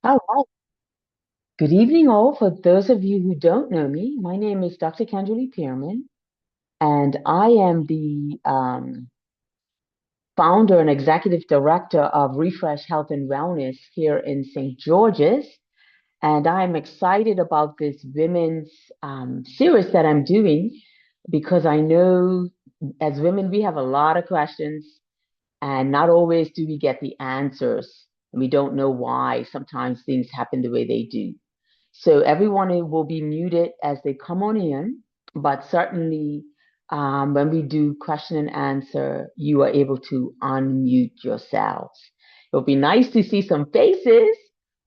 Oh, right. Good evening, all. For those of you who don't know me, my name is Dr. Kendra Pearman, and I am the founder and executive director of Refresh Health and Wellness here in St. George's. And I'm excited about this women's series that I'm doing because I know as women, we have a lot of questions, and not always do we get the answers. We don't know why sometimes things happen the way they do. So everyone will be muted as they come on in, but certainly when we do question and answer, you are able to unmute yourselves. It'll be nice to see some faces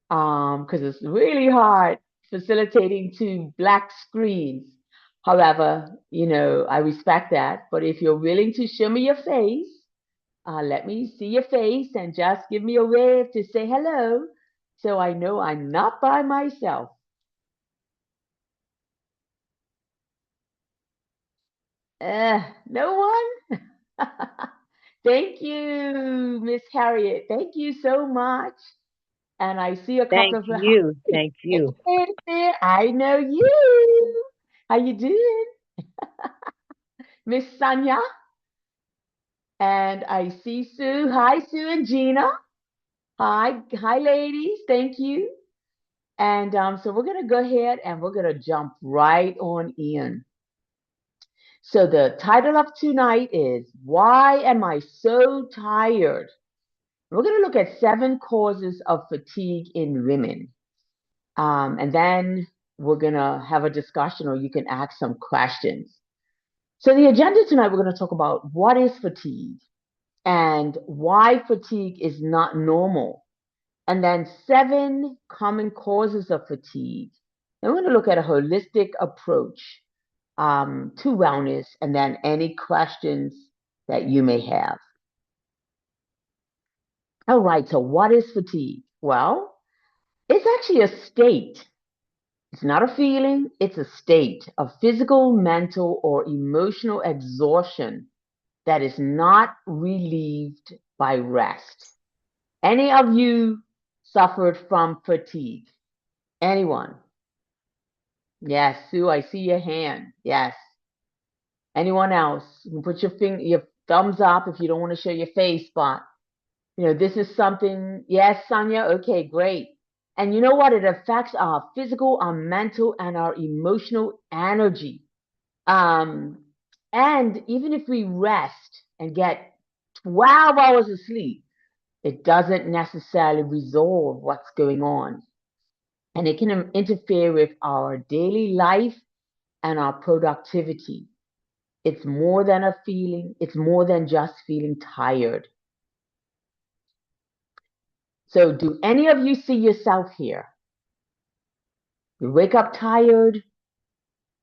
because it's really hard facilitating two black screens. However, I respect that. But if you're willing to show me your face, let me see your face and just give me a wave to say hello so I know I'm not by myself. No one? Thank you, Miss Harriet. Thank you so much. And I see a couple Thank of you. Thank you. hey there. I know you. How you doing, Miss Sonia? And I see Sue. Hi, Sue and Gina. Hi, ladies. Thank you. And so we're gonna go ahead and we're gonna jump right on in. So the title of tonight is Why Am I So Tired? We're going to look at 7 causes of fatigue in women. And then we're going to have a discussion or you can ask some questions. So, the agenda tonight, we're going to talk about what is fatigue and why fatigue is not normal. And then 7 common causes of fatigue. And we're going to look at a holistic approach to wellness and then any questions that you may have. All right, so what is fatigue? Well, it's actually a state. It's not a feeling, it's a state of physical, mental, or emotional exhaustion that is not relieved by rest. Any of you suffered from fatigue? Anyone? Yes, Sue, I see your hand. Yes. Anyone else? You can put your thumbs up if you don't want to show your face, but this is something. Yes, Sonia. Okay, great. And you know what? It affects our physical, our mental, and our emotional energy. Um, and even if we rest and get 12 hours of sleep, it doesn't necessarily resolve what's going on. And it can interfere with our daily life and our productivity. It's more than a feeling, it's more than just feeling tired. So, do any of you see yourself here? You wake up tired,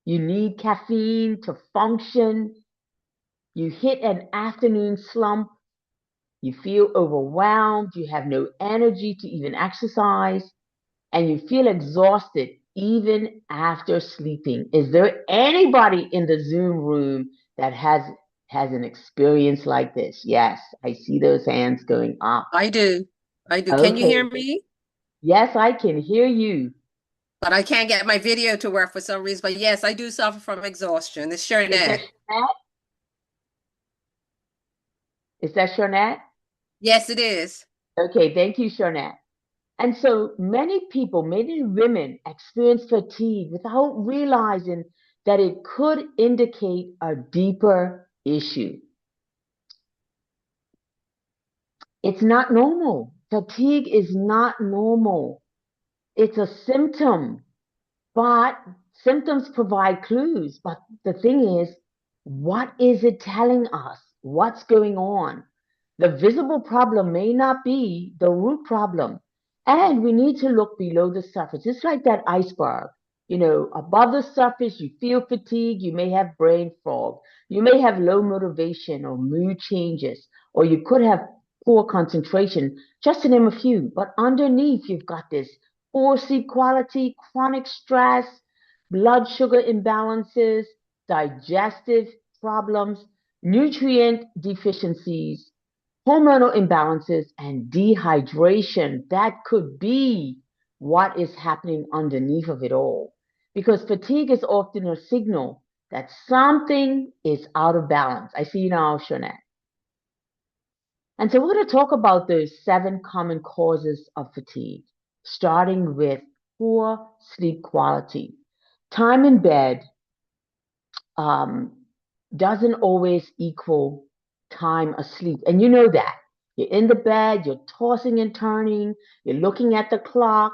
you need caffeine to function, you hit an afternoon slump, you feel overwhelmed, you have no energy to even exercise, and you feel exhausted even after sleeping. Is there anybody in the Zoom room that has an experience like this? Yes, I see those hands going up. I do. I do. Can you Okay. hear me? Yes, I can hear you. But I can't get my video to work for some reason. But yes, I do suffer from exhaustion. It's Is that Shernette. Shonette? Is that Shonette? Yes, it is. Okay, thank you, Shonette. And so many people, many women experience fatigue without realizing that it could indicate a deeper issue. It's not normal. Fatigue is not normal. It's a symptom, but symptoms provide clues. But the thing is, what is it telling us? What's going on? The visible problem may not be the root problem. And we need to look below the surface. It's like that iceberg. Above the surface, you feel fatigue, you may have brain fog, you may have low motivation or mood changes, or you could have poor concentration, just to name a few. But underneath, you've got this poor sleep quality, chronic stress, blood sugar imbalances, digestive problems, nutrient deficiencies, hormonal imbalances, and dehydration. That could be what is happening underneath of it all. Because fatigue is often a signal that something is out of balance. I see you now, Shonette. And so we're going to talk about those 7 common causes of fatigue, starting with poor sleep quality. Time in bed um, doesn't always equal time asleep. And you know that. You're in the bed, you're tossing and turning, you're looking at the clock.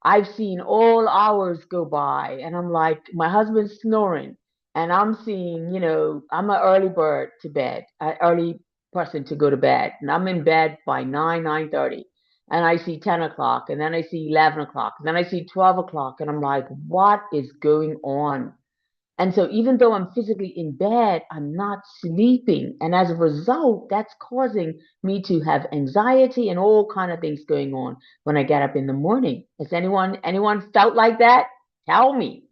I've seen all hours go by, and I'm like, my husband's snoring, and I'm seeing, I'm an early bird to bed, an early person to go to bed, and I'm in bed by 9:30, and I see 10 o'clock, and then I see 11 o'clock, and then I see 12 o'clock, and I'm like, what is going on? And so even though I'm physically in bed, I'm not sleeping. And as a result, that's causing me to have anxiety and all kind of things going on when I get up in the morning. Has anyone felt like that? Tell me.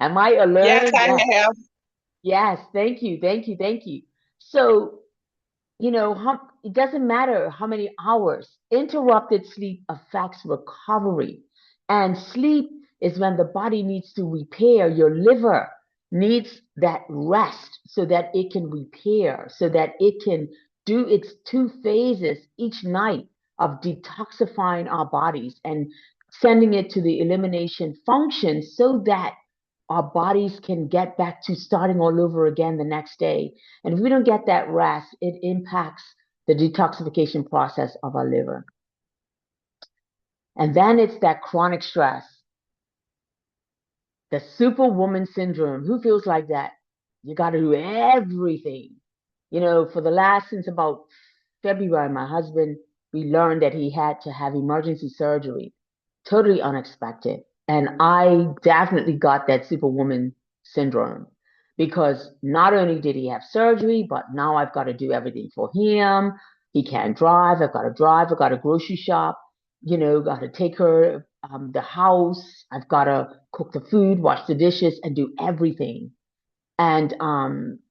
Am I Yes, alone? I Yes. have. Yes. Thank you. Thank you. Thank you. So, it doesn't matter how many hours. Interrupted sleep affects recovery. And sleep is when the body needs to repair. Your liver needs that rest so that it can repair, so that it can do its 2 phases each night of detoxifying our bodies and sending it to the elimination function so that our bodies can get back to starting all over again the next day. And if we don't get that rest, it impacts the detoxification process of our liver. And then it's that chronic stress, the superwoman syndrome. Who feels like that? You got to do everything. For the last, since about February, my husband, we learned that he had to have emergency surgery, totally unexpected. And I definitely got that superwoman syndrome because not only did he have surgery, but now I've got to do everything for him. He can't drive. I've got to drive. I've got to grocery shop, got to take her the house. I've got to cook the food, wash the dishes, and do everything. And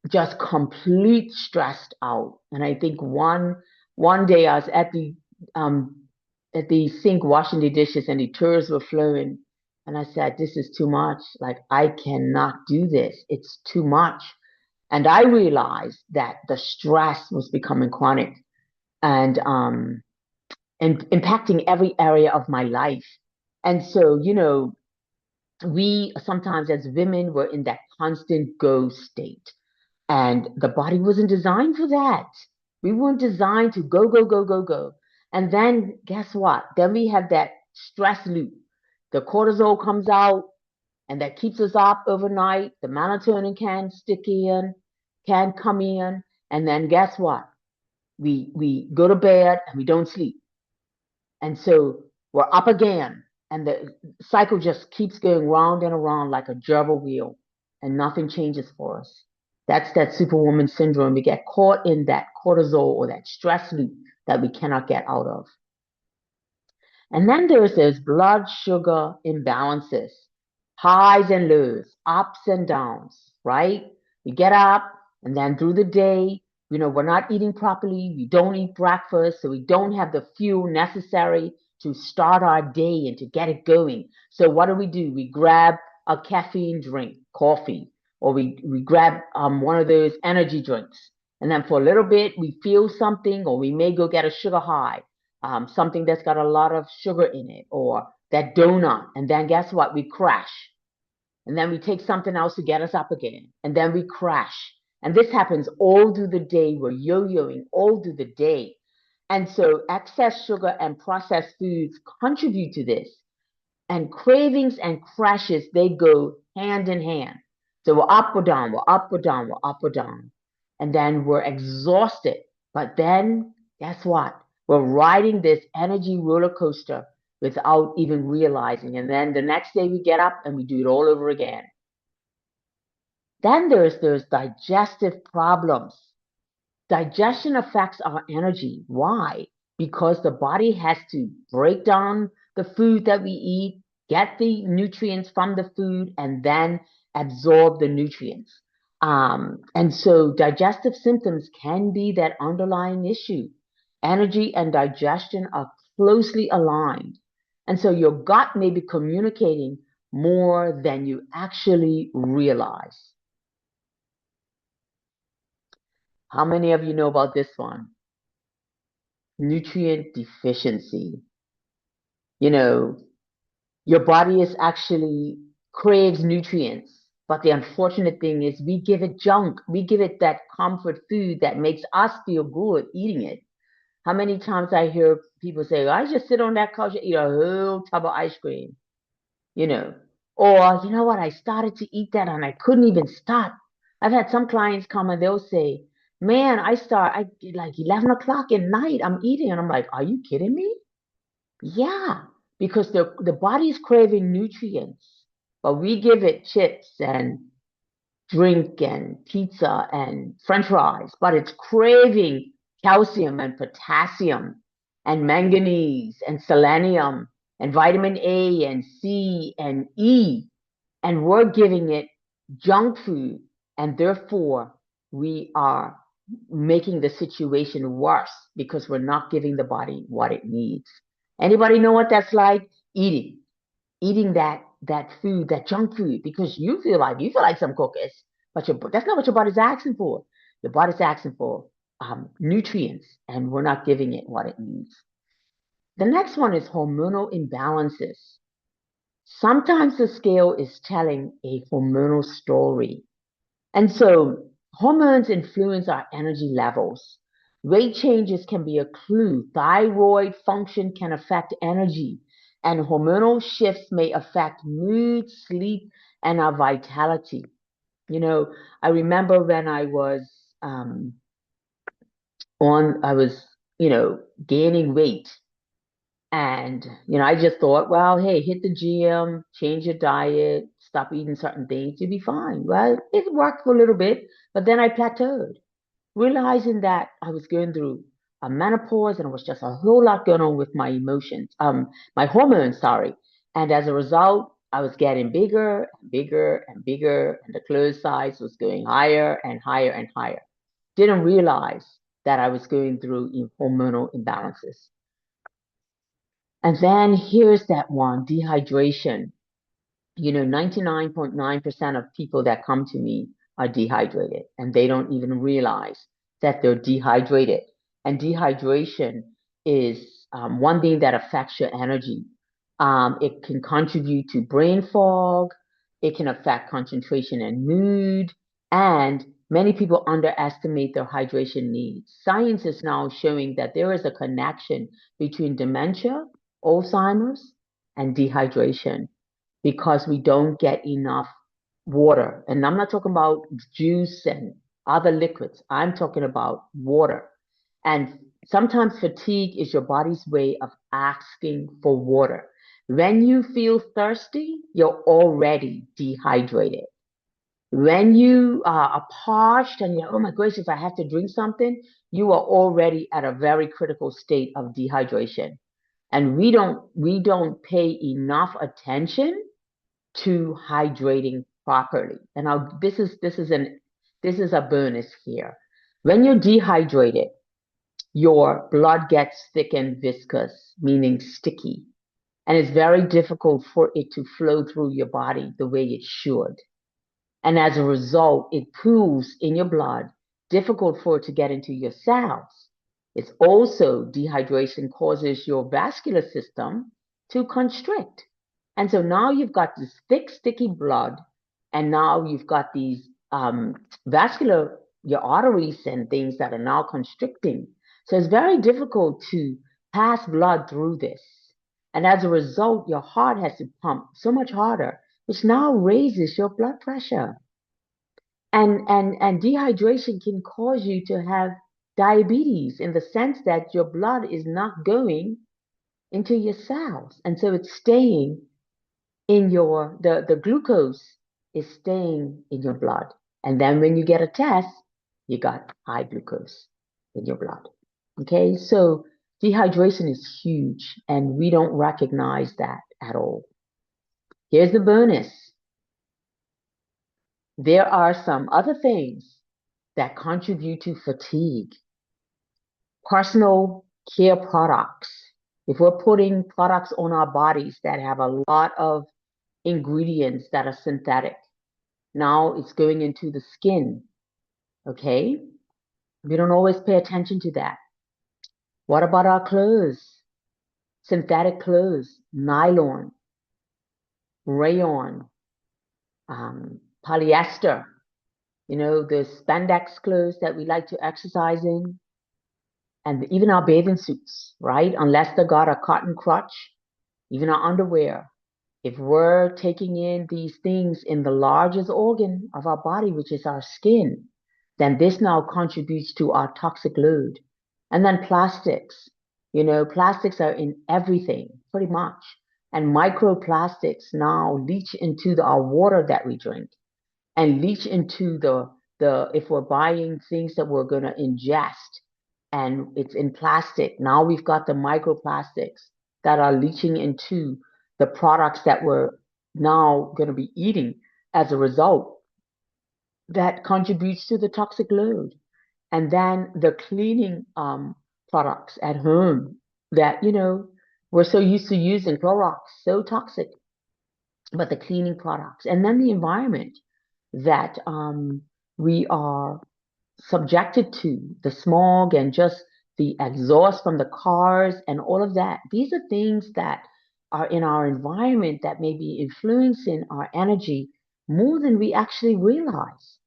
just complete stressed out. And I think one day I was at the sink washing the dishes and the tears were flowing. And I said, this is too much. Like, I cannot do this. It's too much. And I realized that the stress was becoming chronic and impacting every area of my life. And so, we sometimes as women were in that constant go state. And the body wasn't designed for that. We weren't designed to go, go, go, go, go. And then guess what? Then we have that stress loop. The cortisol comes out and that keeps us up overnight. The melatonin can come in. And then guess what? We go to bed and we don't sleep. And so we're up again. And the cycle just keeps going round and around like a gerbil wheel. And nothing changes for us. That's that superwoman syndrome. We get caught in that cortisol or that stress loop that we cannot get out of. And then there's those blood sugar imbalances, highs and lows, ups and downs, right? We get up and then through the day, we're not eating properly. We don't eat breakfast, so we don't have the fuel necessary to start our day and to get it going. So what do? We grab a caffeine drink, coffee, or we grab one of those energy drinks. And then for a little bit, we feel something, or we may go get a sugar high, something that's got a lot of sugar in it, or that donut. And then guess what? We crash. And then we take something else to get us up again. And then we crash. And this happens all through the day. We're yo-yoing all through the day. And so excess sugar and processed foods contribute to this. And cravings and crashes, they go hand in hand. So we're up or down, we're up or down, we're up or down. And then we're exhausted. But then guess what? We're riding this energy roller coaster without even realizing. And then the next day we get up and we do it all over again. Then there's digestive problems. Digestion affects our energy. Why? Because the body has to break down the food that we eat, get the nutrients from the food, and then absorb the nutrients. And so digestive symptoms can be that underlying issue. Energy and digestion are closely aligned. And so your gut may be communicating more than you actually realize. How many of you know about this one? Nutrient deficiency. You know, your body is actually craves nutrients, but the unfortunate thing is we give it junk. We give it that comfort food that makes us feel good eating it. How many times I hear people say, I just sit on that couch and eat a whole tub of ice cream, you know, or you know what, I started to eat that and I couldn't even stop. I've had some clients come and they'll say, man, I like 11 o'clock at night, I'm eating. And I'm like, are you kidding me? Yeah, because the body's craving nutrients, but we give it chips and drink and pizza and french fries, but it's craving calcium and potassium and manganese and selenium and vitamin A and C and E. And we're giving it junk food. And therefore, we are making the situation worse because we're not giving the body what it needs. Anybody know what that's like? Eating that food, that junk food, because you feel like some cookies, but that's not what your body's asking for. Your body's asking for nutrients, and we're not giving it what it needs. The next one is hormonal imbalances. Sometimes the scale is telling a hormonal story. And so hormones influence our energy levels. Weight changes can be a clue. Thyroid function can affect energy, and hormonal shifts may affect mood, sleep, and our vitality. You know, I remember when um, I was, gaining weight. And, I just thought, well, hey, hit the gym, change your diet, stop eating certain things, you'll be fine. Well, it worked for a little bit, but then I plateaued, realizing that I was going through a menopause and it was just a whole lot going on with my emotions, my hormones, sorry. And as a result, I was getting bigger and bigger and bigger, and the clothes size was going higher and higher and higher. Didn't realize that I was going through hormonal imbalances. And then here's that one, dehydration. 99.9% of people that come to me are dehydrated and they don't even realize that they're dehydrated. And dehydration is one thing that affects your energy. It can contribute to brain fog, it can affect concentration and mood, and many people underestimate their hydration needs. Science is now showing that there is a connection between dementia, Alzheimer's, and dehydration because we don't get enough water. And I'm not talking about juice and other liquids. I'm talking about water. And sometimes fatigue is your body's way of asking for water. When you feel thirsty, you're already dehydrated. When you are parched and you're, oh my gracious, I have to drink something, you are already at a very critical state of dehydration. And we don't pay enough attention to hydrating properly. And this is a bonus here. When you're dehydrated, your blood gets thick and viscous, meaning sticky, and it's very difficult for it to flow through your body the way it should. And as a result, it pools in your blood, difficult for it to get into your cells. It's also dehydration causes your vascular system to constrict. And so now you've got this thick, sticky blood, and now you've got these vascular, your arteries and things that are now constricting. So it's very difficult to pass blood through this. And as a result, your heart has to pump so much harder, which now raises your blood pressure. And dehydration can cause you to have diabetes in the sense that your blood is not going into your cells. And so it's staying in the glucose is staying in your blood. And then when you get a test, you got high glucose in your blood. Okay, so dehydration is huge and we don't recognize that at all. Here's the bonus. There are some other things that contribute to fatigue. Personal care products, If we're putting products on our bodies that have a lot of ingredients that are synthetic, now it's going into the skin, okay? We don't always pay attention to that. What about our clothes? Synthetic clothes, nylon, rayon, polyester, the spandex clothes that we like to exercise in, and even our bathing suits, right? Unless they got a cotton crotch, even our underwear. If we're taking in these things in the largest organ of our body, which is our skin, then this now contributes to our toxic load. And then plastics, plastics are in everything pretty much. And microplastics now leach into our water that we drink and leach into the if we're buying things that we're going to ingest and it's in plastic. Now we've got the microplastics that are leaching into the products that we're now going to be eating as a result that contributes to the toxic load. And then the cleaning products at home that, we're so used to using Clorox, so toxic, but the cleaning products. And then the environment that we are subjected to, the smog and just the exhaust from the cars and all of that. These are things that are in our environment that may be influencing our energy more than we actually realize.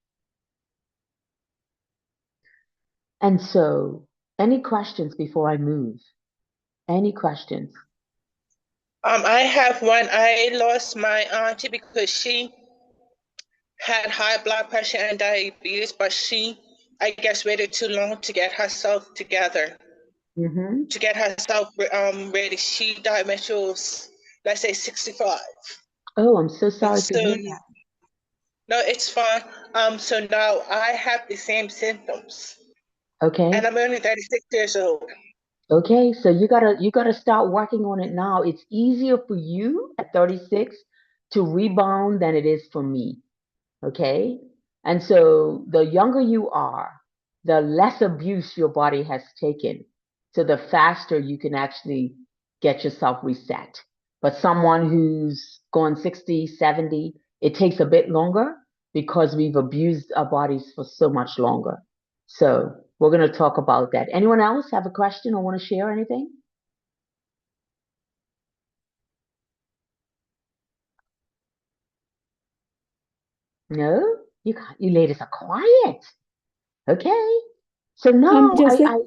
And so, any questions before I move? Any questions? I have one. I lost my auntie because she had high blood pressure and diabetes, but she, I guess, waited too long to get herself together, to get herself ready. She died when she was, let's say, 65. Oh, I'm so sorry to hear that. No, it's fine. So now I have the same symptoms. Okay. And I'm only 36 years old. Okay, so you gotta start working on it now. It's easier for you at 36 to rebound than it is for me. Okay? And so the younger you are, the less abuse your body has taken. So the faster you can actually get yourself reset. But someone who's gone 60, 70, it takes a bit longer because we've abused our bodies for so much longer. So we're going to talk about that. Anyone else have a question or want to share anything? No? You ladies are quiet. Okay. So now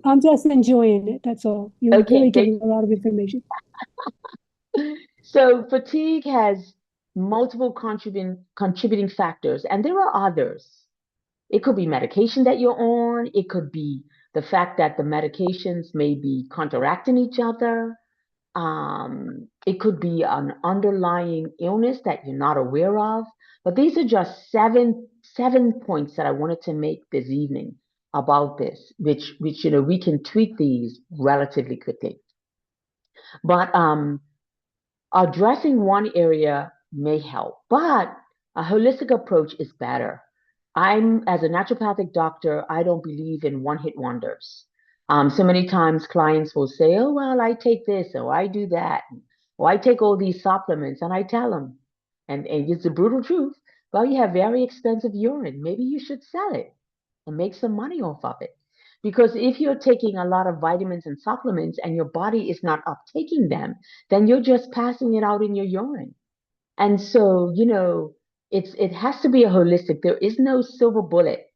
I'm just enjoying it. That's all. You're okay, really giving a lot of information. So fatigue has multiple contributing factors, and there are others. It could be medication that you're on. It could be the fact that the medications may be counteracting each other. It could be an underlying illness that you're not aware of. But these are just seven points that I wanted to make this evening about this, which we can tweak these relatively quickly. But addressing one area may help, but a holistic approach is better. As a naturopathic doctor, I don't believe in one-hit wonders. So many times clients will say, oh, well, I take this, or I do that, or I take all these supplements, and I tell them, and it's the brutal truth, well, you have very expensive urine. Maybe you should sell it and make some money off of it. Because if you're taking a lot of vitamins and supplements and your body is not uptaking them, then you're just passing it out in your urine. And so, it has to be a holistic. There is no silver bullet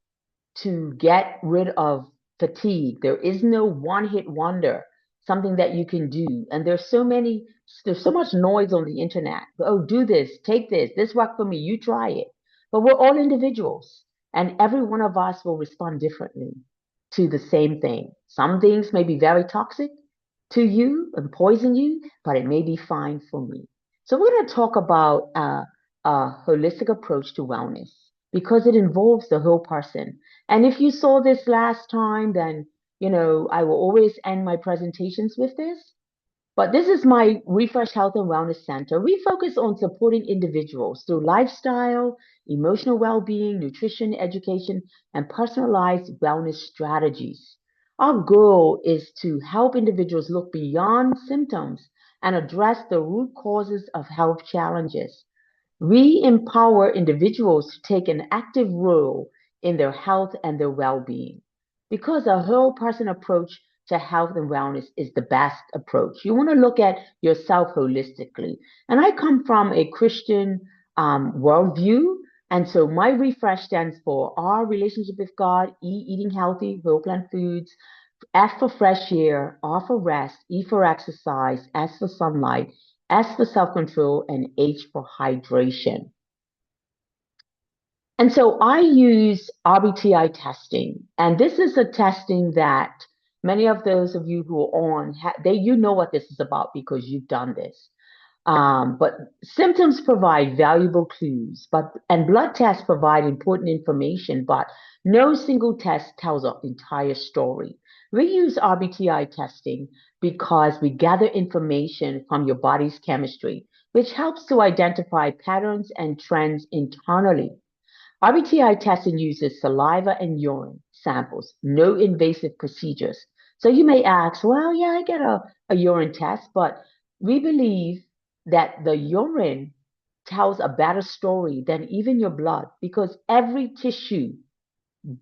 to get rid of fatigue. There is no one-hit wonder, something that you can do. And there's so much noise on the internet. Oh, do this, take this worked for me, you try it. But we're all individuals, and every one of us will respond differently to the same thing. Some things may be very toxic to you and poison you, but it may be fine for me. So we're going to talk about a holistic approach to wellness because it involves the whole person. And if you saw this last time, then, I will always end my presentations with this. But this is my Refresh Health and Wellness Center. We focus on supporting individuals through lifestyle, emotional well-being, nutrition, education, and personalized wellness strategies. Our goal is to help individuals look beyond symptoms and address the root causes of health challenges. We empower individuals to take an active role in their health and their well being because a whole person approach to health and wellness is the best approach. You want to look at yourself holistically. And I come from a Christian worldview. And so my refresh stands for our relationship with God, eating healthy, whole plant foods, F for fresh air, R for rest, E for exercise, S for sunlight, S for self-control, and H for hydration. And so I use RBTI testing, and this is a testing that many of those of you who are on, you know what this is about because you've done this. But symptoms provide valuable clues, and blood tests provide important information, but no single test tells an entire story. We use RBTI testing because we gather information from your body's chemistry, which helps to identify patterns and trends internally. RBTI testing uses saliva and urine samples, no invasive procedures. So you may ask, well, yeah, I get a urine test, but we believe that the urine tells a better story than even your blood because every tissue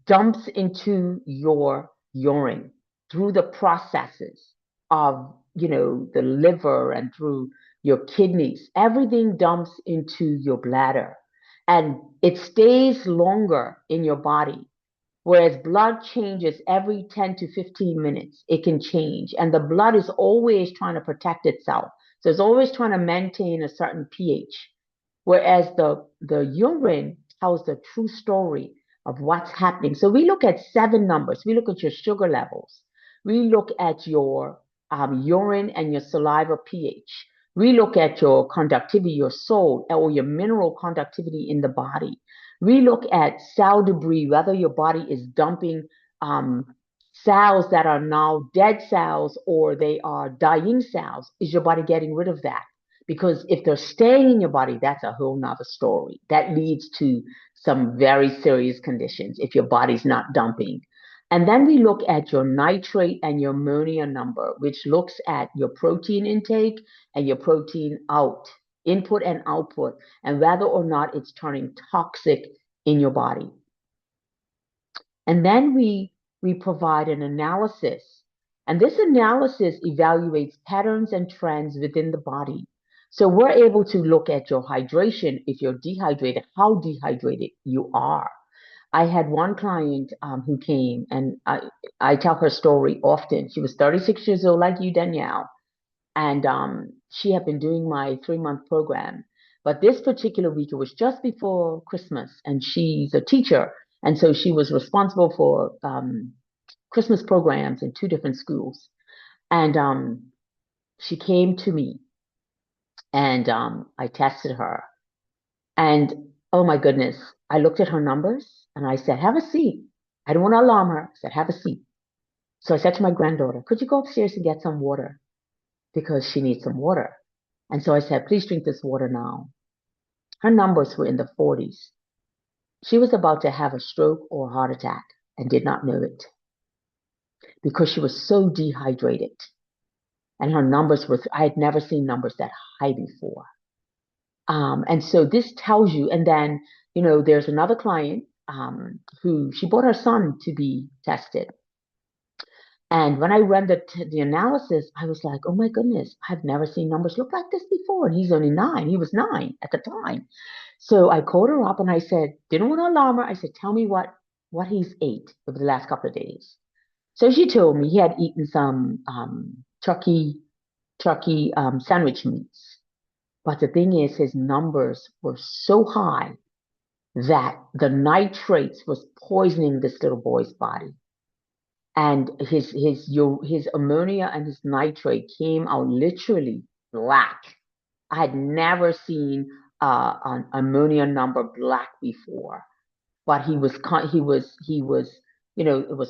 dumps into your urine through the processes of, the liver and through your kidneys. Everything dumps into your bladder and it stays longer in your body. Whereas blood changes every 10 to 15 minutes, it can change. And the blood is always trying to protect itself. So it's always trying to maintain a certain pH. Whereas the urine tells the true story of what's happening. So we look at 7 numbers. We look at your sugar levels. We look at your urine and your saliva pH. We look at your conductivity, your soul, or your mineral conductivity in the body. We look at cell debris, whether your body is dumping cells that are now dead cells or they are dying cells. Is your body getting rid of that? Because if they're staying in your body, that's a whole nother story. That leads to some very serious conditions if your body's not dumping. And then we look at your nitrate and your ammonia number, which looks at your protein intake and your protein input and output, and whether or not it's turning toxic in your body. And then we provide an analysis. And this analysis evaluates patterns and trends within the body. So we're able to look at your hydration, if you're dehydrated, how dehydrated you are. I had one client who came, and I tell her story often. She was 36 years old, like you, Danielle, and she had been doing my 3-month program. But this particular week, it was just before Christmas, and she's a teacher, and so she was responsible for Christmas programs in 2 different schools. And she came to me, and I tested her. And oh my goodness, I looked at her numbers and I said, have a seat. I didn't want to alarm her. I said, have a seat. So I said to my granddaughter, could you go upstairs and get some water? Because she needs some water. And so I said, please drink this water now. Her numbers were in the 40s. She was about to have a stroke or a heart attack and did not know it because she was so dehydrated. And her numbers were, I had never seen numbers that high before. And so this tells you, and then, there's another client who she brought her son to be tested. And when I ran the analysis, I was like, oh my goodness, I've never seen numbers look like this before. And he's only 9. He was 9 at the time. So I called her up and I said, didn't want to alarm her. I said, tell me what he's ate over the last couple of days. So she told me he had eaten some turkey sandwich meats. But the thing is, his numbers were so high that the nitrates was poisoning this little boy's body. And his ammonia and his nitrate came out literally black. I had never seen an ammonia number black before. But it was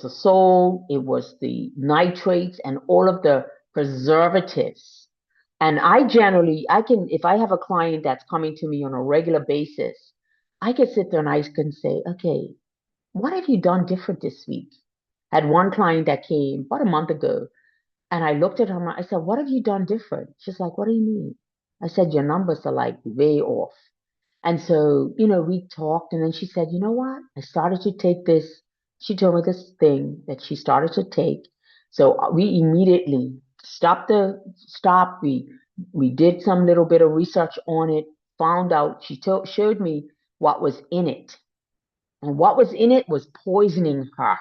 the soul, it was the nitrates and all of the preservatives. And if I have a client that's coming to me on a regular basis, I can sit there and I can say, okay, what have you done different this week? Had one client that came about a month ago, and I looked at her and I said, "What have you done different?" She's like, "What do you mean?" I said, "Your numbers are like way off." And so, we talked, and then she said, "You know what? I started to take this." She told me this thing that she started to take. So we immediately stopped. We did some little bit of research on it, found out. She showed me what was in it. And what was in it was poisoning her,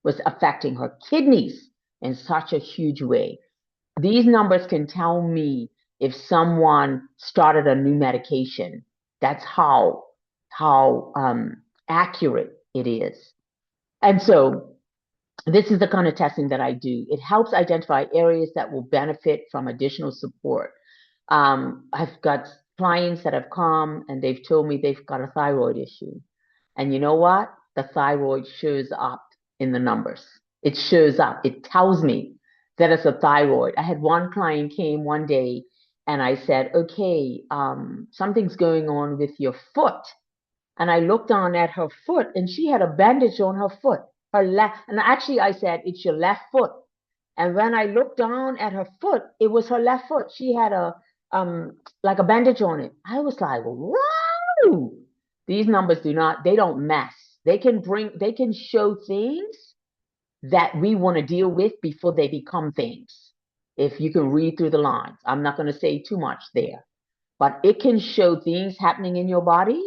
was affecting her kidneys in such a huge way. These numbers can tell me if someone started a new medication. That's how accurate it is. And so this is the kind of testing that I do. It helps identify areas that will benefit from additional support. I've got clients that have come and they've told me they've got a thyroid issue. And you know what? The thyroid shows up in the numbers. It shows up. It tells me that it's a thyroid. I had one client came one day and I said, "Okay, something's going on with your foot." And I looked down at her foot and she had a bandage on her foot, her left. And actually I said, "It's your left foot." And when I looked down at her foot, it was her left foot. She had like a bandage on it. I was like, "Wow." These numbers they don't mess. They can show things that we want to deal with before they become things. If you can read through the lines, I'm not going to say too much there, but it can show things happening in your body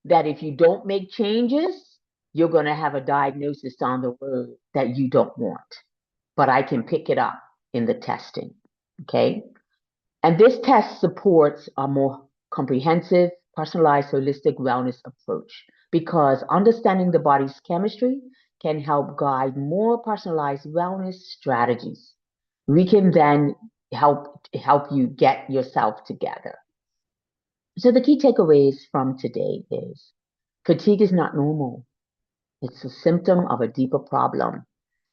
that if you don't make changes, you're going to have a diagnosis down the road that you don't want. But I can pick it up in the testing. Okay. And this test supports a more comprehensive, personalized, holistic wellness approach because understanding the body's chemistry can help guide more personalized wellness strategies. We can then help you get yourself together. So the key takeaways from today is fatigue is not normal. It's a symptom of a deeper problem,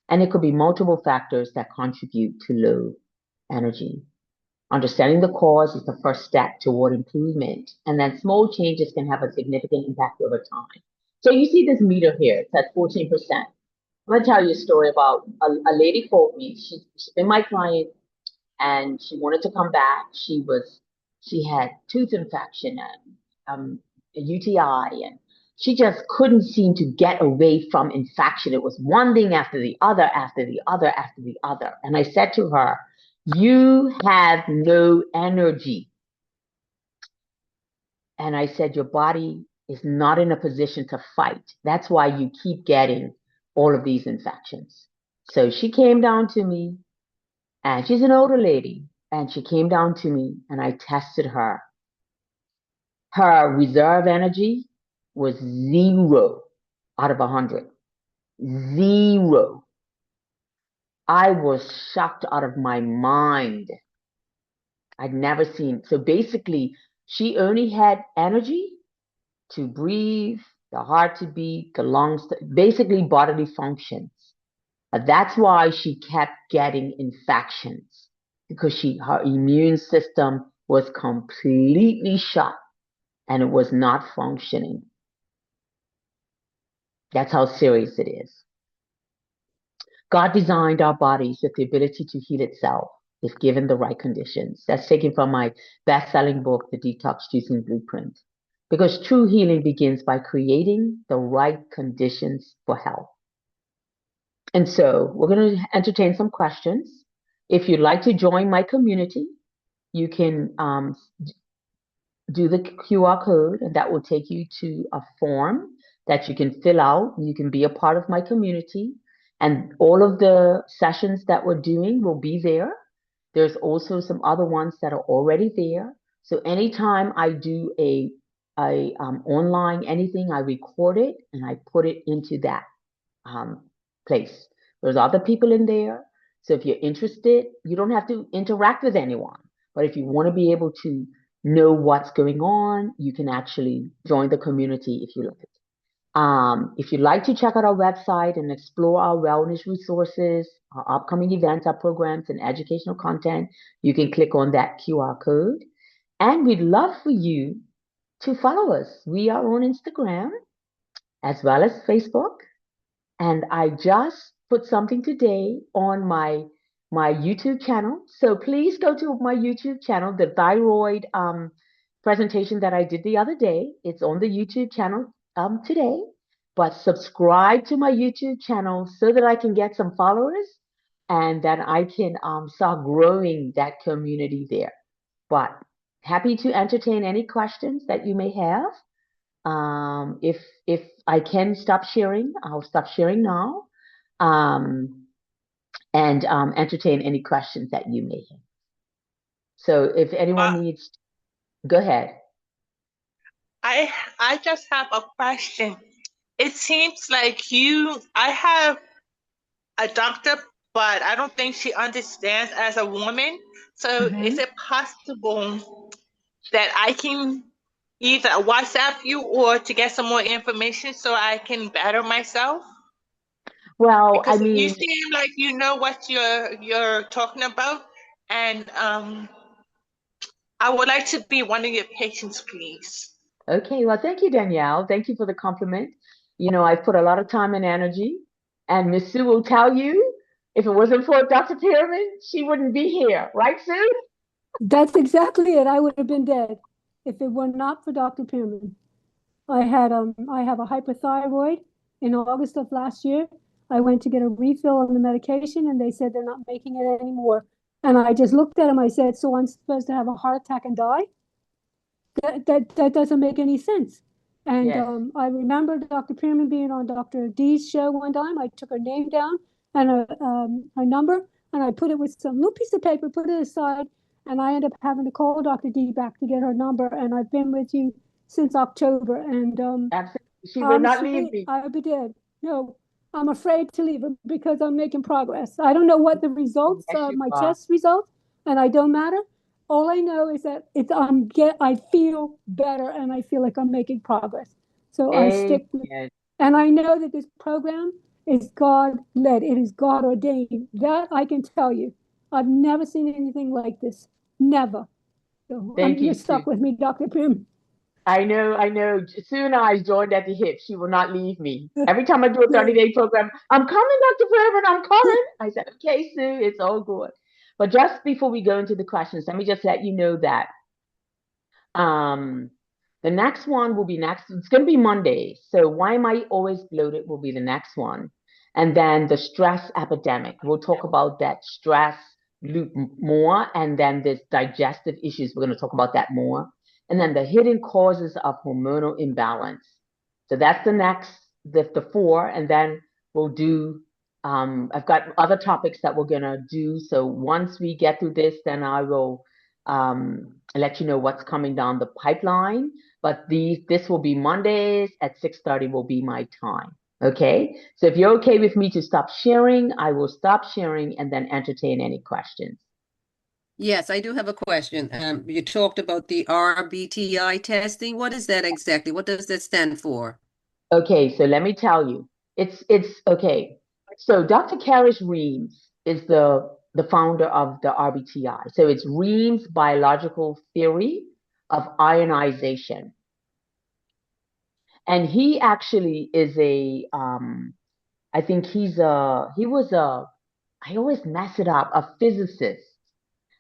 and it could be multiple factors that contribute to low energy. Understanding the cause is the first step toward improvement, and then small changes can have a significant impact over time. So you see this meter here, it's at 14%. I'm going to tell you a story about a lady called me. She's been my client, and she wanted to come back. She had tooth infection and a UTI, and she just couldn't seem to get away from infection. It was one thing after the other, after the other, after the other. And I said to her, "You have no energy." And I said, "Your body is not in a position to fight. That's why you keep getting all of these infections." So she came down to me, and she's an older lady, and she came down to me and I tested her. Her reserve energy was 0 out of 100. 0. I was shocked out of my mind. I'd never seen. So basically, she only had energy to breathe, the heart to beat, the lungs, basically bodily functions. That's why she kept getting infections because her immune system was completely shut and it was not functioning. That's how serious it is. God designed our bodies with the ability to heal itself if given the right conditions. That's taken from my best-selling book, The Detox Juicing Blueprint. Because true healing begins by creating the right conditions for health. And so we're going to entertain some questions. If you'd like to join my community, you can do the QR code, and that will take you to a form that you can fill out. You can be a part of my community, and all of the sessions that we're doing will be there. There's also some other ones that are already there. So anytime I do a online anything, I record it and I put it into that place. There's other people in there. So if you're interested, you don't have to interact with anyone. But if you want to be able to know what's going on, you can actually join the community if you like. If you'd like to check out our website and explore our wellness resources, our upcoming events, our programs, and educational content, you can click on that QR code. And we'd love for you to follow us. We are on Instagram as well as Facebook. and I just put something today on my YouTube channel. So please go to my YouTube channel, the thyroid presentation that I did the other day. It's on the YouTube channel today. But subscribe to my YouTube channel so that I can get some followers and that I can start growing that community there. But happy to entertain any questions that you may have. If I can stop sharing, I'll stop sharing now. And entertain any questions that you may have. So if anyone needs, go ahead. I just have a question. It seems like I have a doctor, but I don't think she understands as a woman. So is it possible that I can either WhatsApp you or to get some more information so I can better myself? Well, Because I you mean, seem like you know what you're talking about, and I would like to be one of your patients, please. okay. Well, thank you, Danielle. Thank you for the compliment. You know, I put a lot of time and energy, and Miss Sue will tell you if it wasn't for Dr. Pearman, she wouldn't be here, right, Sue? That's exactly it. I would have been dead if it were not for Dr. Pearman. I have a hypothyroid. In August of last year, I went to get a refill on the medication and they said they're not making it anymore. And I just looked at him. I said, so I'm supposed to have a heart attack and die? That doesn't make any sense. And Yes. I remember Dr. Pearman being on Dr. D's show one time. I took her name down and her number, and I put it with some little piece of paper, put it aside, and I ended up having to call Dr. D back to get her number. And I've been with you since October. And Absolutely. She will not leave honestly, me. I would be dead. No, I'm afraid to leave her because I'm making progress. I don't know what the results Yes, are, you my are. test results, and I don't matter. All I know is that I feel better and I feel like I'm making progress. So I stick with, Amen. and I know that this program is God led. It is God ordained. That I can tell you. I've never seen anything like this. Never. So Thank you, you're Sue. stuck with me, Dr. Pym. I know. Sue and I joined at the hip. She will not leave me. Every time I do a 30-day program, I'm coming, Dr. Fairman, I'm coming. I said, okay, Sue, it's all good. But just before we go into the questions, let me just let you know that the next one will be next. It's going to be Monday. So why am I always bloated will be the next one. And then the stress epidemic. We'll talk about that stress loop more. And then this digestive issues. We're going to talk about that more. And then the hidden causes of hormonal imbalance. So that's the next, the four. And then we'll do, I've got other topics that we're going to do. So once we get through this, then I will let you know what's coming down the pipeline. But this will be Mondays at 6:30 will be my time. Okay. So if you're okay with me to stop sharing, I will stop sharing and then entertain any questions. Yes, I do have a question. You talked about the RBTI testing. What is that exactly? What does that stand for? Okay, so let me tell you. It's okay. So Dr. Karish Reeves is the founder of the RBTI. So it's Reeves Biological Theory of Ionization. And he actually is I think I always mess it up, a physicist.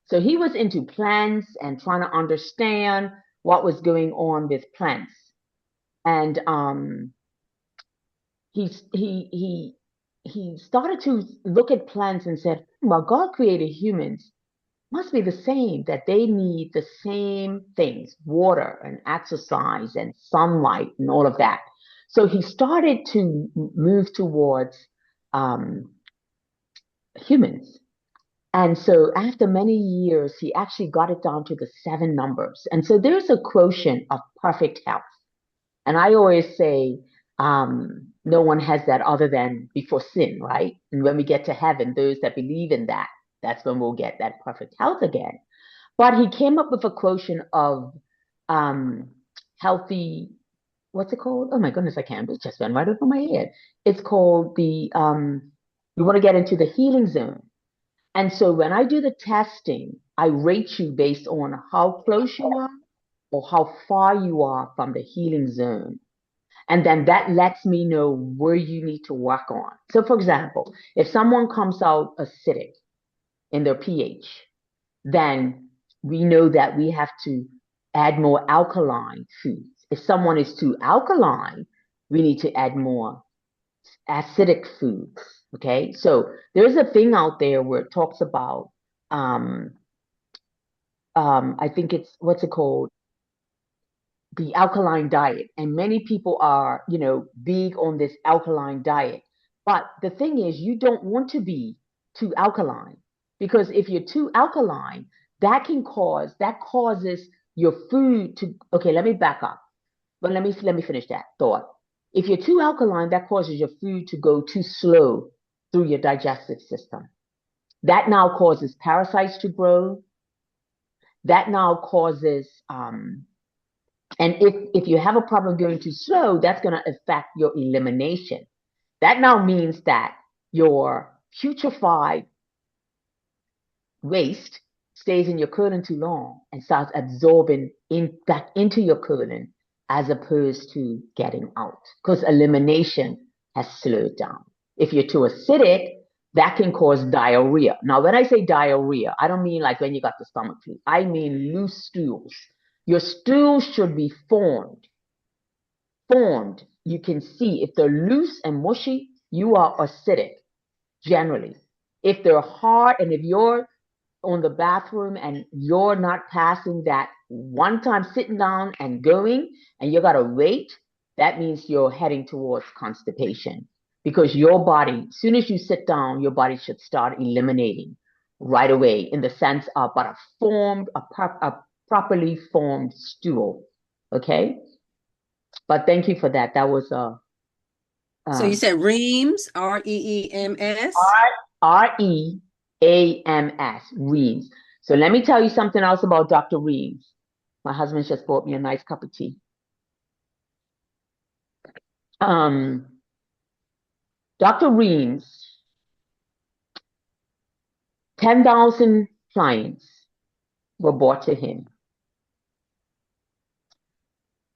So he was into plants and trying to understand what was going on with plants. And he started to look at plants and said, well, God created humans. Must be the same, that they need the same things, water and exercise and sunlight and all of that. So he started to move towards humans. And so after many years, he actually got it down to the 7 numbers. And so there's a quotient of perfect health. And I always say, no one has that other than before sin, right? And when we get to heaven, those that believe in that, that's when we'll get that perfect health again. But he came up with a quotient of healthy, what's it called? Oh my goodness, I can't. It just went right over my head. It's called you want to get into the healing zone. And so when I do the testing, I rate you based on how close you are or how far you are from the healing zone. And then that lets me know where you need to work on. So, for example, if someone comes out acidic in their pH, then we know that we have to add more alkaline foods. If someone is too alkaline, we need to add more acidic foods. Okay, so there's a thing out there where it talks about, I think it's, what's it called? The alkaline diet. And many people are, big on this alkaline diet. But the thing is, you don't want to be too alkaline, because if you're too alkaline, that causes your food to, okay, let me back up. But let me finish that thought. If you're too alkaline, that causes your food to go too slow through your digestive system. That now causes parasites to grow. That now causes, and if you have a problem going too slow, that's going to affect your elimination. That now means that your putrefied waste stays in your colon too long and starts absorbing back into your colon, as opposed to getting out, because elimination has slowed down. If you're too acidic, that can cause diarrhea. Now, when I say diarrhea, I don't mean like when you got the stomach flu. I mean loose stools. Your stools should be formed. You can see if they're loose and mushy, you are acidic, generally. If they're hard, and if you're on the bathroom and you're not passing that one time sitting down and going, and you gotta wait, that means you're heading towards constipation. Because your body, as soon as you sit down, your body should start eliminating right away, in the sense of a properly formed stool. Okay? But thank you for that. That was So you said REAMS, REEMS? REAMS, Reams. So let me tell you something else about Dr. Reams. My husband just bought me a nice cup of tea. Dr. Reams, 10,000 clients were brought to him.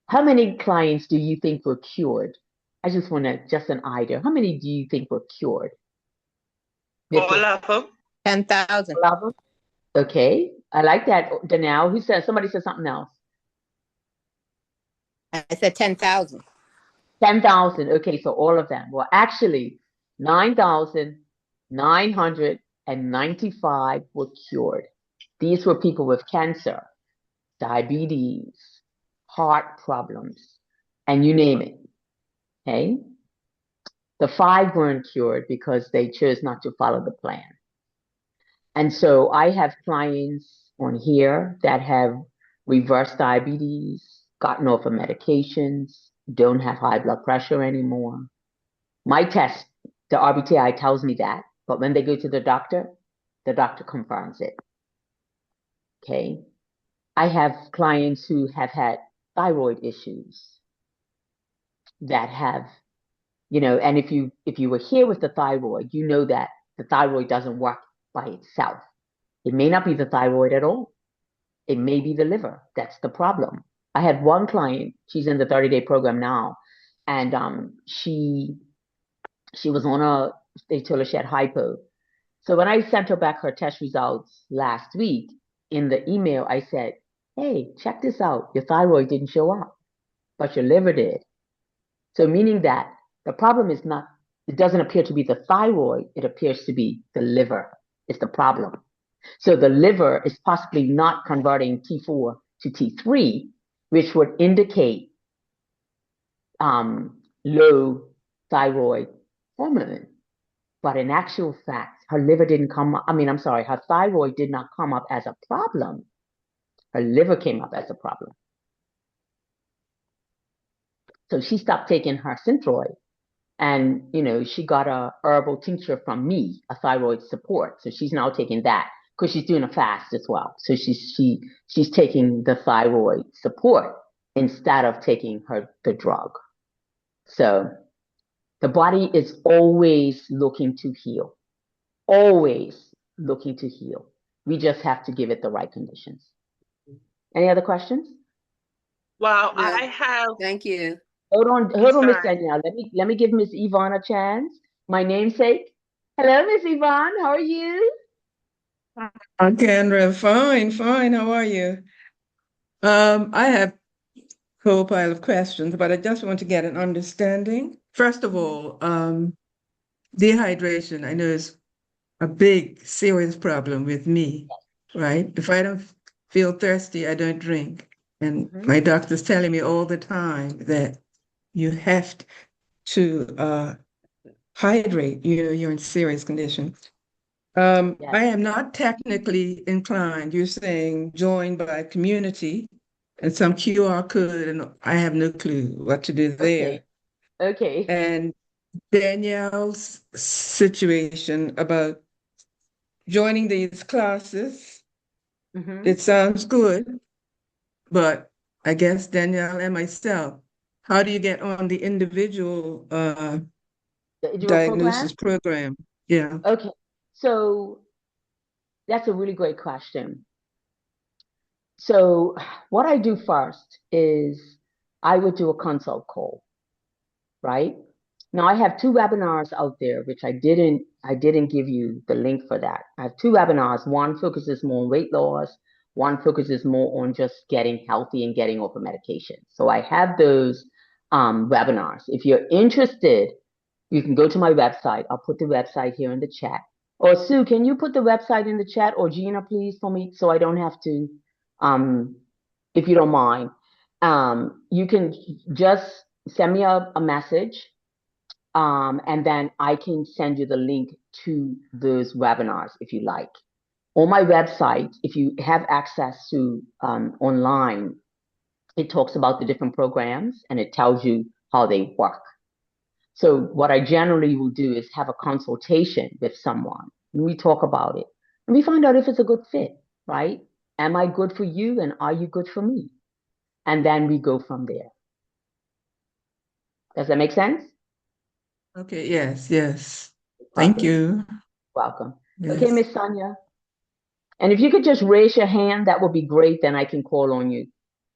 How many clients do you think were cured? I just want just an idea. How many do you think were cured? All of them. 10,000. All of them? Okay, I like that. Danelle, who said, somebody said something else? I said 10,000. 10,000. Okay, so all of them. Well, actually, 9,995 were cured. These were people with cancer, diabetes, heart problems, and you name it. Okay? The 5 weren't cured because they chose not to follow the plan. And so I have clients on here that have reversed diabetes, gotten off of medications, don't have high blood pressure anymore. My test, the RBTI tells me that, but when they go to the doctor confirms it. Okay. I have clients who have had thyroid issues that have, and if you were here with the thyroid, you know that the thyroid doesn't work by itself. It may not be the thyroid at all. It may be the liver. That's the problem. I had one client, she's in the 30-day program now, and she was on they told her she had hypo. So when I sent her back her test results last week, in the email, I said, hey, check this out. Your thyroid didn't show up, but your liver did. So meaning that the problem is not, it doesn't appear to be the thyroid, it appears to be the liver is the problem. So the liver is possibly not converting T4 to T3, which would indicate low thyroid hormone. But in actual fact, her liver didn't come up. Her thyroid did not come up as a problem. Her liver came up as a problem. So she stopped taking her Synthroid. And, she got a herbal tincture from me, a thyroid support. So she's now taking that because she's doing a fast as well. So she's taking the thyroid support instead of taking the drug. So the body is always looking to heal. Always looking to heal. We just have to give it the right conditions. Any other questions? Well, Yeah. I have Thank you. hold on, Miss Fine. Danielle. Let me give Miss Yvonne a chance. My namesake. Hello, Miss Yvonne. How are you? Kendra, fine, fine. How are you? I have a whole pile of questions, but I just want to get an understanding. First of all, dehydration, I know is a big, serious problem with me, right? If I don't feel thirsty, I don't drink. And Mhm. my doctor's telling me all the time that you have to hydrate. You're in serious condition. Yes. I am not technically inclined. You're saying joined by community and some QR code, and I have no clue what to do Okay. there. Okay. And Danielle's situation about joining these classes, Mm-hmm. it sounds good, but I guess Danielle and myself, how do you get on the individual The individual program? diagnosis program? Yeah. Okay. So that's a really great question. So what I do first is I would do a consult call, right? Now I have two webinars out there, which I didn't give you the link for that. I have two webinars. One focuses more on weight loss. One focuses more on just getting healthy and getting off of medication. So I have those webinars. If you're interested, you can go to my website. I'll put the website here in the chat. Or Sue, can you put the website in the chat, or Gina, please, for me, so I don't have to, um, if you don't mind. You can just send me a message, and then I can send you the link to those webinars if you like. On my website, if you have access to online, it talks about the different programs and it tells you how they work. So what I generally will do is have a consultation with someone and we talk about it and we find out if it's a good fit, right? Am I good for you and are you good for me? And then we go from there. Does that make sense? Okay, yes, yes. Thank Perfect. you. Welcome. Okay, Yes. Miss Sonia. And if you could just raise your hand, that would be great. Then I can call on you.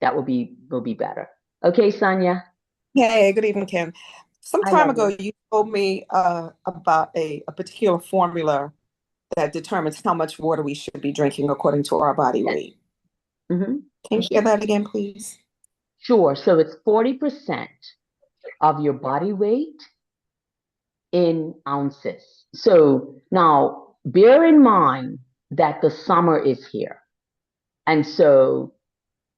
That will be better. Okay, Sonia. Hey, good evening, Kim. Some Hi, time ago, lovely. you told me about a particular formula that determines how much water we should be drinking according to our body Yes. weight. Mm-hmm. Can you share that again, please? Sure. So it's 40% of your body weight in ounces. So now bear in mind that the summer is here. And so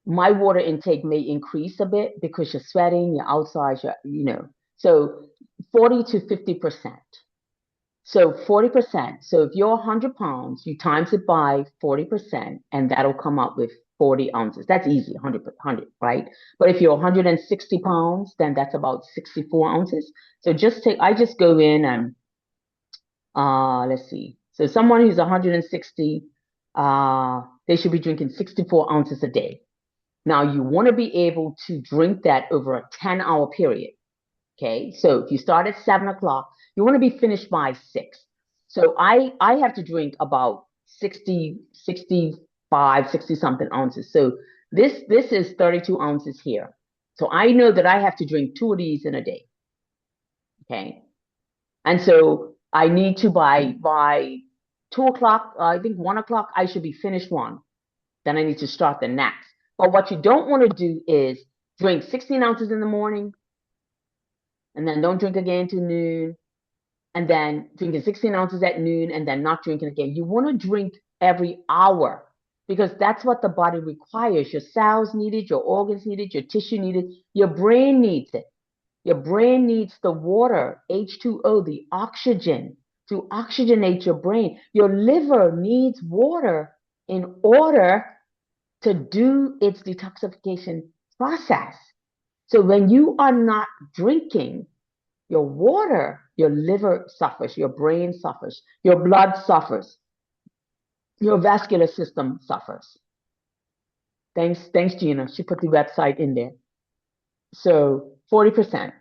my water intake may increase a bit because you're sweating, you're outside, so 40 to 50%. So 40%. So if you're 100 pounds, you times it by 40%, and that'll come up with 40 ounces. That's easy, 100, right? But if you're 160 pounds, then that's about 64 ounces. So I just go in and, let's see. So someone who's 160, they should be drinking 64 ounces a day. Now you want to be able to drink that over a 10-hour period. Okay, so if you start at 7 o'clock, you want to be finished by 6. So I have to drink about 60, 65, 60 something ounces. So this is 32 ounces here. So I know that I have to drink 2 of these in a day. Okay, and so I need to by 2 o'clock, I think 1 o'clock, I should be finished one. Then I need to start the next. But what you don't want to do is drink 16 ounces in the morning and then don't drink again till noon, and then drinking 16 ounces at noon and then not drinking again. You want to drink every hour because that's what the body requires. Your cells need it, your organs need it, your tissue needs it, your brain needs it. Your brain needs the water, H2O, the oxygen, to oxygenate your brain. Your liver needs water in order to do its detoxification process. So when you are not drinking your water, your liver suffers, your brain suffers, your blood suffers, your vascular system suffers. Thanks, Gina. She put the website in there. So 40%.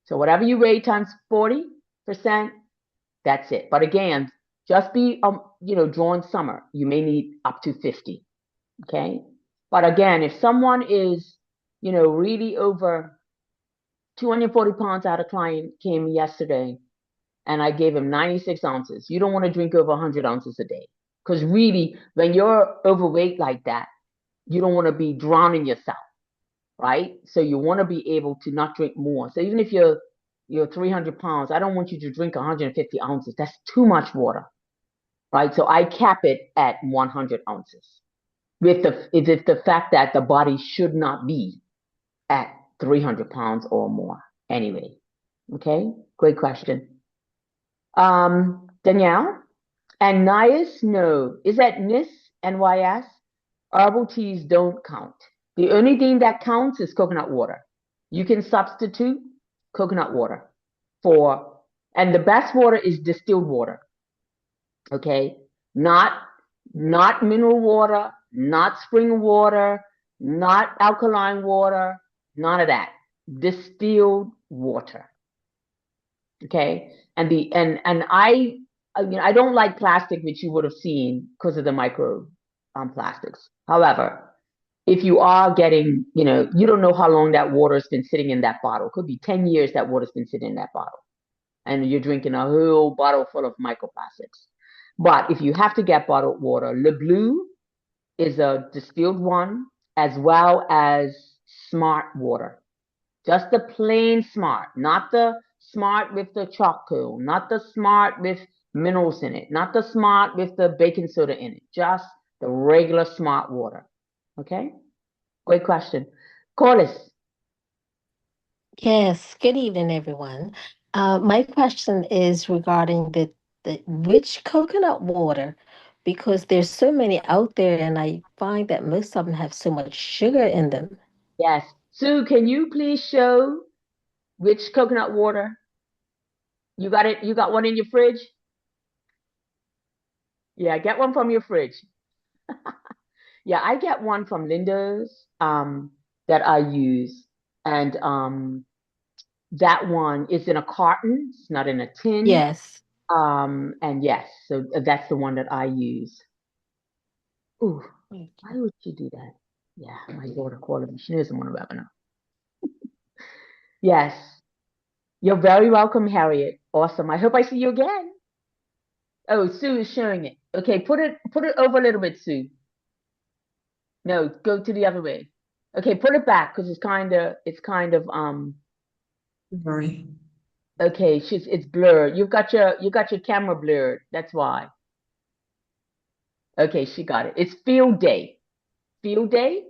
So whatever you weigh times 40%, that's it. But again, just be during summer, you may need up to 50. Okay. But again, if someone is, really over 240 pounds. I had a client came yesterday and I gave him 96 ounces. You don't want to drink over 100 ounces a day. Because really, when you're overweight like that, you don't want to be drowning yourself, right? So you want to be able to not drink more. So even if you're 300 pounds, I don't want you to drink 150 ounces. That's too much water, right? So I cap it at 100 ounces with the fact that the body should not be at 300 pounds or more anyway. Okay, great question. Danielle? And NYS, no. Is that NIS, NYS? Herbal teas don't count. The only thing that counts is coconut water. You can substitute coconut water and the best water is distilled water. Okay? Not mineral water, not spring water, not alkaline water, none of that. Distilled water. Okay? And I don't like plastic, which you would have seen because of the micro plastics. However, if you are getting, you don't know how long that water has been sitting in that bottle. It could be 10 years that water's been sitting in that bottle. And you're drinking a whole bottle full of microplastics. But if you have to get bottled water, Le Bleu is a distilled one, as well as Smart water. Just the plain Smart, not the Smart with the charcoal, not the Smart with minerals in it, not the Smart with the baking soda in it, just the regular Smart water. Okay? Great question. Corliss. Yes, good evening, everyone. My question is regarding the rich coconut water, because there's so many out there, and I find that most of them have so much sugar in them. Yes. Sue, can you please show which coconut water? You got it? You got one in your fridge? Yeah, get one from your fridge. Yeah, I get one from Linda's that I use. And that one is in a carton. It's not in a tin. Yes. And yes, so that's the one that I use. Ooh, why would she do that? Yeah, my daughter called me. She doesn't want to webinar. Yes. You're very welcome, Harriet. Awesome. I hope I see you again. Oh, Sue is showing it. Okay, put it over a little bit, Sue. No, go to the other way. Okay, put it back because it's kind of Sorry. okay, it's blurred. You got your camera blurred. That's why. Okay, she got it. It's Field Day. Field Day,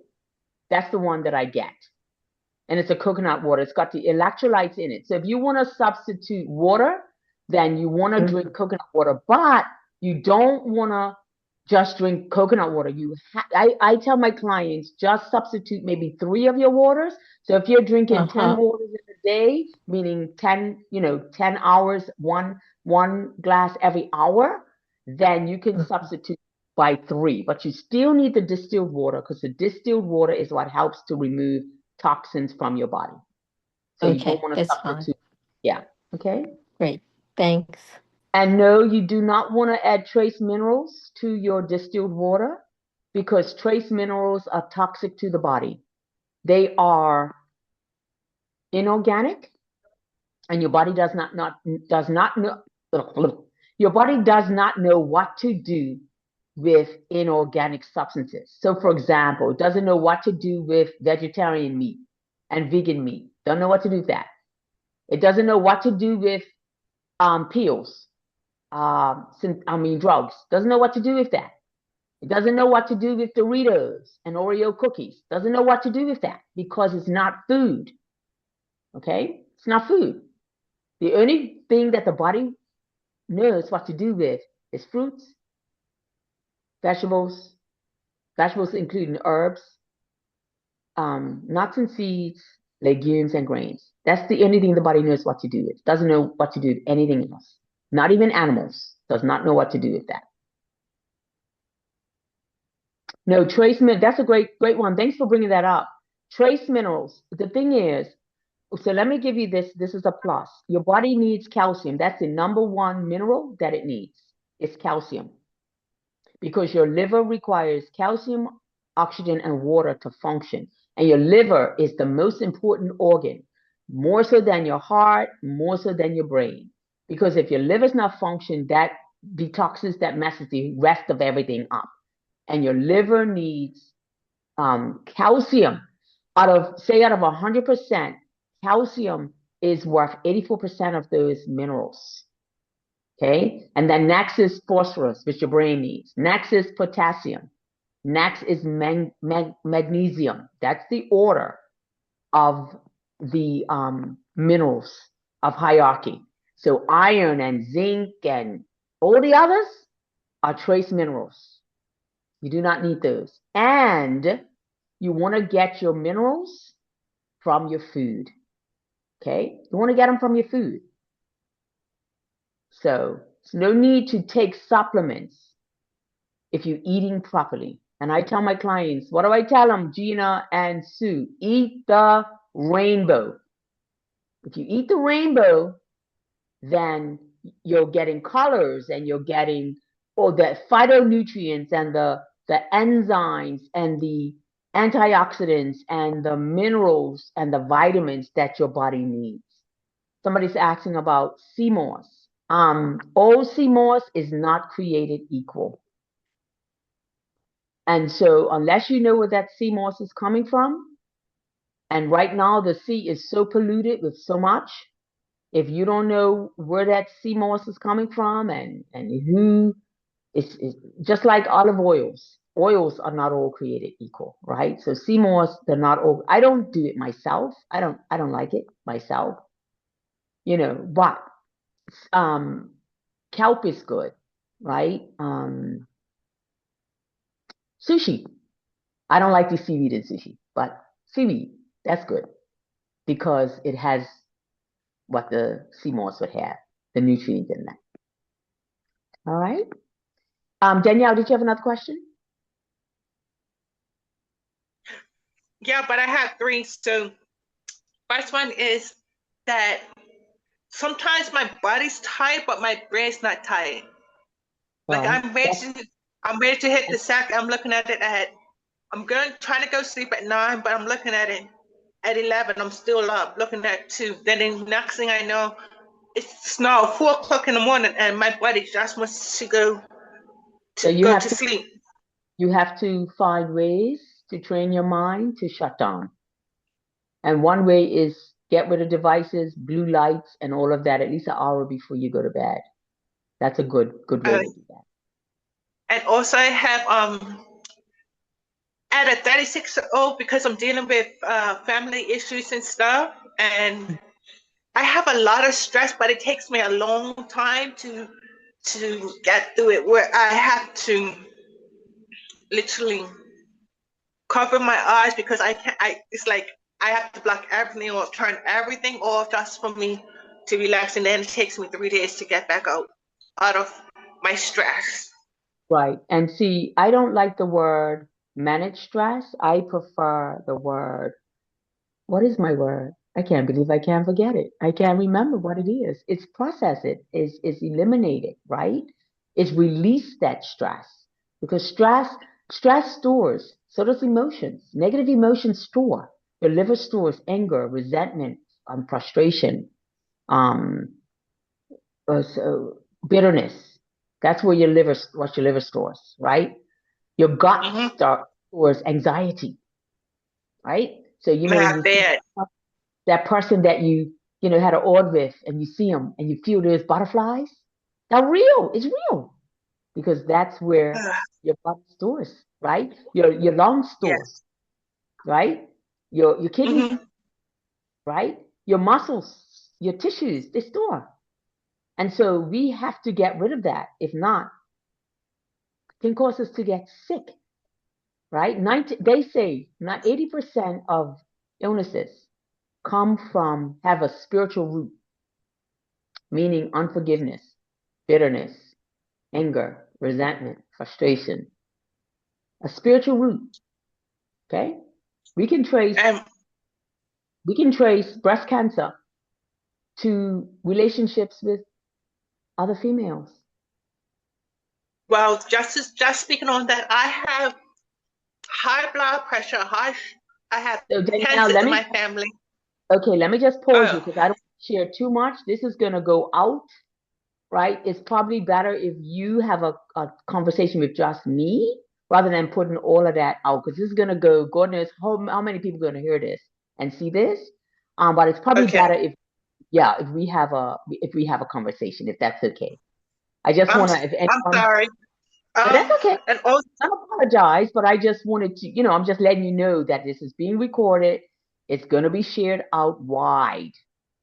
that's the one that I get. And it's a coconut water. It's got the electrolytes in it. So if you want to substitute water, then you want to drink coconut water, but you don't want to just drink coconut water. I tell my clients, just substitute maybe 3 of your waters. So if you're drinking 10 waters in a day, meaning 10 hours, one glass every hour, then you can substitute by 3. But you still need the distilled water, because the distilled water is what helps to remove toxins from your body. So you don't want to substitute. Yeah. Okay. Great. Thanks. And no, you do not want to add trace minerals to your distilled water, because trace minerals are toxic to the body. They are inorganic, and your body does not know your body does not know what to do with inorganic substances. So for example, it doesn't know what to do with vegetarian meat and vegan meat. Don't know what to do with that. It doesn't know what to do with pills, drugs. Doesn't know what to do with that. It doesn't know what to do with Doritos and Oreo cookies. Doesn't know what to do with that, because it's not food. Okay? It's not food. The only thing that the body knows what to do with is fruits, vegetables including herbs, nuts and seeds, legumes and grains. That's the only thing the body knows what to do with. Doesn't know what to do with anything else. Not even animals. Does not know what to do with that. No, trace minerals. That's a great one. Thanks for bringing that up. Trace minerals. The thing is, so let me give you this. This is a plus. Your body needs calcium. That's the number 1 mineral that it needs. It's calcium. Because your liver requires calcium, oxygen, and water to function. And your liver is the most important organ. more so than your heart, more so than your brain. Because if your liver's not functioning, that detoxes, that messes the rest of everything up. And your liver needs calcium. Out of 100%, calcium is worth 84% of those minerals. Okay, and then next is phosphorus, which your brain needs. Next is potassium. Next is magnesium. That's the order of the minerals of hierarchy. So iron and zinc and all the others are trace minerals. You do not need those. And you want to get your minerals from your food. Okay, you want to get them from your food. So there's no need to take supplements if you're eating properly. And I tell my clients, what do I tell them, Gina and Sue? Eat the rainbow. If you eat the rainbow, then you're getting colors and you're getting the phytonutrients and the enzymes and the antioxidants and the minerals and the vitamins that your body needs. Somebody's asking about sea moss. All sea moss is not created equal. And so unless you know where that sea moss is coming from, and right now the sea is so polluted with so much, if you don't know where that sea moss is coming from and who, it's just like olive oils. Oils are not all created equal, right? So sea moss, they're not all. I don't do it myself. I don't like it myself. But kelp is good, right? Sushi. I don't like the seaweed in sushi, but seaweed, that's good because it has what the sea moss would have, the nutrients in that. All right. Danielle, did you have another question? Yeah, but I have three. So first one is that sometimes my body's tired, but my brain's not tired. Like I'm ready to hit the sack. I'm looking at it trying to go sleep at 9, but I'm looking at it at 11. I'm still up looking at 2. Then the next thing I know, it's now 4 o'clock in the morning and my body just wants to go to sleep. You have to find ways to train your mind to shut down. And one way is get rid of devices, blue lights, and all of that at least an hour before you go to bed. That's a good way to do that. And also I have at a 36-year-old, because I'm dealing with family issues and stuff, and I have a lot of stress, but it takes me a long time to get through it, where I have to literally cover my eyes because it's like I have to block everything off, turn everything off just for me to relax, and then it takes me 3 days to get back out of my stress. Right. And see, I don't like the word manage stress. I prefer the word, what is my word? I can't believe I can't forget it. I can't remember what it is. It's process it. It's eliminate it, right? It's release that stress. Because stress stores. So does emotions. Negative emotions store. Your liver stores anger, resentment, frustration, bitterness. That's where your liver stores, right? Your gut stores anxiety, right? So that person that you had an order with, and you see them and you feel those butterflies. They're real. It's real because that's where your gut stores, right? Your lungs stores, right? Your kidneys, right? Your muscles, your tissues, they store. And so we have to get rid of that. If not, it can cause us to get sick, right? They say 80% of illnesses have a spiritual root, meaning unforgiveness, bitterness, anger, resentment, frustration. A spiritual root. Okay? We can trace breast cancer to relationships with other females. Well, just speaking on that, I have high blood pressure, I have cancer in my family. Okay, let me just pause you Oh. because I don't share too much. This is going to go out, right? It's probably better if you have a conversation with just me rather than putting all of that out because this is going to go, God knows how many people are going to hear this and see this. But it's probably Okay. better if we have a conversation, if that's okay. I just want to, if I'm anyone, sorry. but that's okay. And also, I apologize, but I just wanted to, I'm just letting you know that this is being recorded. It's going to be shared out wide.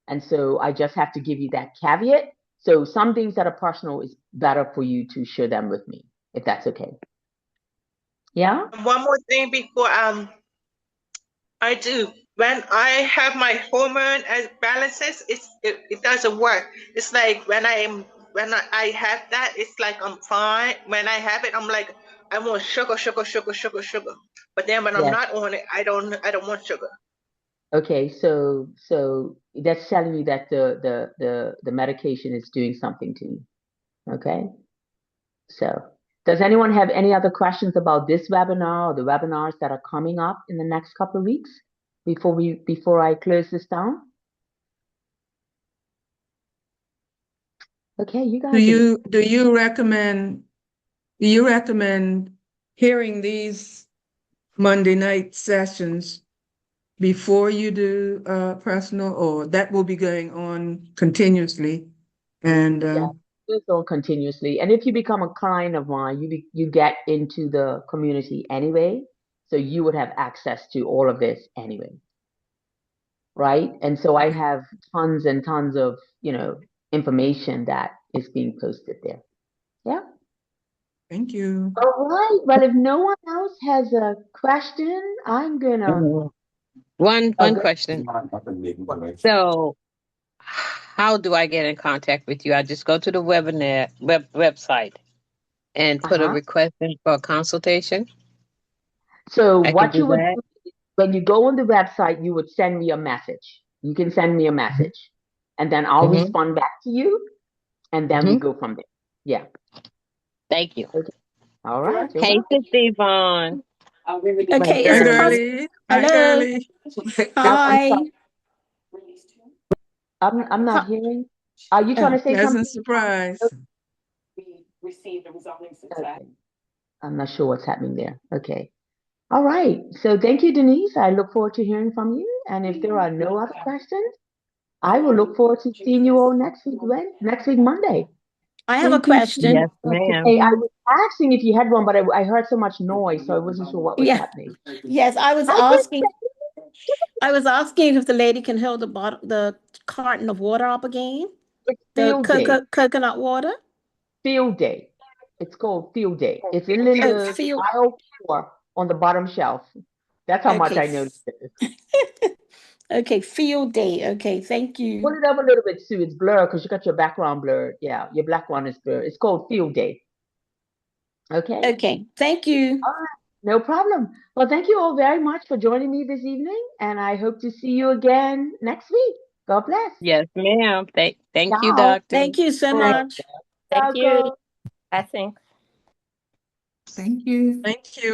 And so I just have to give you that caveat. So some things that are personal is better for you to share them with me, if that's okay. Yeah? one more thing before I do. When I have my hormone as balances, it doesn't work. It's like when I have that, it's like I'm fine. When I have it, I'm like I want sugar. But then when I'm Yes. not on it, I don't want sugar. Okay, so that's telling you that the medication is doing something to you. Okay? So does anyone have any other questions about this webinar or the webinars that are coming up in the next couple of weeks before I close this down? Okay, you guys. Do you recommend hearing these Monday night sessions before you do personal, or that will be going on continuously? And Yeah, do so continuously. And if you become a client of mine, you get into the community anyway, so you would have access to all of this anyway, right? And so I have tons and tons of information that is being posted there. Yeah. thank you. All right. Well, if no one else has a question, I'm gonna. One Okay. question. So, how do I get in contact with you? I just go to the website and put a request in for a consultation. So I can what do you would that. do when you go on the website, you would send me a message. You can send me a message, and then I'll Mhm. respond back to you, and then we go from there. Yeah. Thank you. Okay. All right. You're Hey, welcome. Sister Yvonne. Okay, Hi, is it girl. possible? girlie. Hi, Hello. girlie. I'm Hi. sorry. I'm not hearing. Are you trying to say something? Pleasant surprise. Okay. I'm not sure what's happening there. Okay. All right. So thank you, Denise. I look forward to hearing from you. And if there are no other questions, I will look forward to seeing you all next week, Monday. I have a Thank you. question. Yes, ma'am. Hey, I was asking if you had one, but I heard so much noise, so I wasn't sure what was Yeah. happening. Yes, I was Hi, asking if the lady can hold the carton of water up again, It's the field day. coconut water. Field day. It's called field day. It's in the Field. aisle 4 on the bottom shelf. That's how much Okay. I know. Okay, field day. Okay, thank Pull you. it up a little bit, Sue. It's blurred because you got your background blurred. Yeah, your black one is blurred. It's called field day. Okay. Okay, thank you. All right. No problem. Well, thank you all very much for joining me this evening, and I hope to see you again next week. God bless. Yes, ma'am. Thank you, Ciao. doctor. Thank you so Bye. much. Thank you. Welcome. I think. Thank you. Thank you.